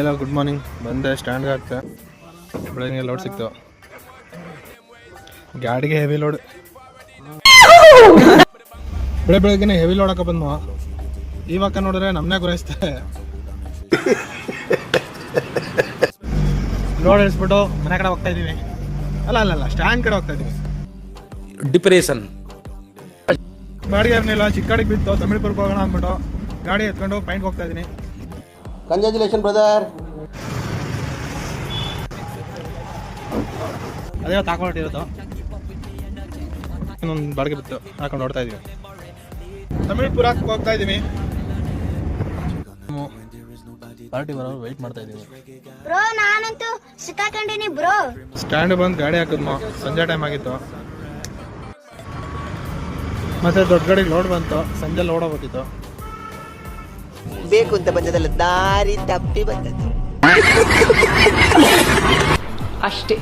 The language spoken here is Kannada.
ಎಲ್ಲ ಗುಡ್ ಮಾರ್ನಿಂಗ್. ಬಂದೆ ಸ್ಟ್ಯಾಂಡ್ಗೆ ಆಗ್ತೆ. ಬೆಳಗ್ಗೆ ಲೋಡ್ ಸಿಕ್ತು, ಗಾಡಿಗೆ ಹೆವಿ ಲೋಡ್. ಬೆಳಗ್ಗೆನೆ ಹೆವಿ ಲೋಡ್ ಹಾಕ ಬಂದ್ಮ. ಇವಾಗ ನೋಡಿದ್ರೆ ನಮ್ಮನ್ನೇ ಗುರಾಯಿಸ್ತೆ. ಲೋಡ್ ಇಳಿಸ್ಬಿಟ್ಟು ಮನೆ ಕಡೆ ಹೋಗ್ತಾ ಇದೀವಿ. ಅಲ್ಲ ಸ್ಟ್ಯಾಂಡ್ ಕಡೆ ಹೋಗ್ತಾ ಇದೀವಿ. ಡಿಪ್ರೆಷನ್ ಬಾಡಿಗೆ ಇರಲಿಲ್ಲ, ಚಿಕ್ಕಾಡಿಗೆ ಬಿತ್ತು. ತಮಿಳ್ಪುರಕ್ಕೆ ಹೋಗೋಣ ಅಂದ್ಬಿಟ್ಟು ಗಾಡಿ ಎತ್ಕೊಂಡು ಪೈಂಟ್ಗೆ ಹೋಗ್ತಾ ಇದೀನಿ. Congratulation brother. ಅದೇ ತಾಕೊಂಡಿರೋದು, ಇನ್ನೊಂದು ಬಾಡಿಗೆ ಬಿತ್ತು ಹಾಕೊಂಡು ನೋಡ್ತಾ ಇದೀವಿ. ತಮಿಳ್ಪುರಕ್ಕೆ ಹೋಗ್ತಾ ಇದೀವಿ. ಪಾರ್ಟಿ ಬರೋರು ವೆಯ್ಟ್ ಮಾಡ್ತಾ ಇದೀವಿ. ಬ್ರೋ ನಾನಂತೂ ಸಿಕ್ಕಾಕೊಂಡಿನಿ ಬ್ರೋ. ಸ್ಟ್ಯಾಂಡ್ ಬಂದು ಗಾಡಿ ಹಾಕಿದ್ಮ, ಸಂಜೆ ಟೈಮ್ ಆಗಿತ್ತು. ಮತ್ತೆ ದೊಡ್ಡ ಗಾಡಿಗೆ ಲೋಡ್ ಬಂತು, ಸಂಜೆ ಲೋಡ್ ಹೋಗ್ಬೇಕಿತ್ತು. ಬೇಕು ಅಂತ ಬಂದದಲ್ಲ, ದಾರಿ ತಪ್ಪಿ ಬಂದದ್ದು ಅಷ್ಟೇ.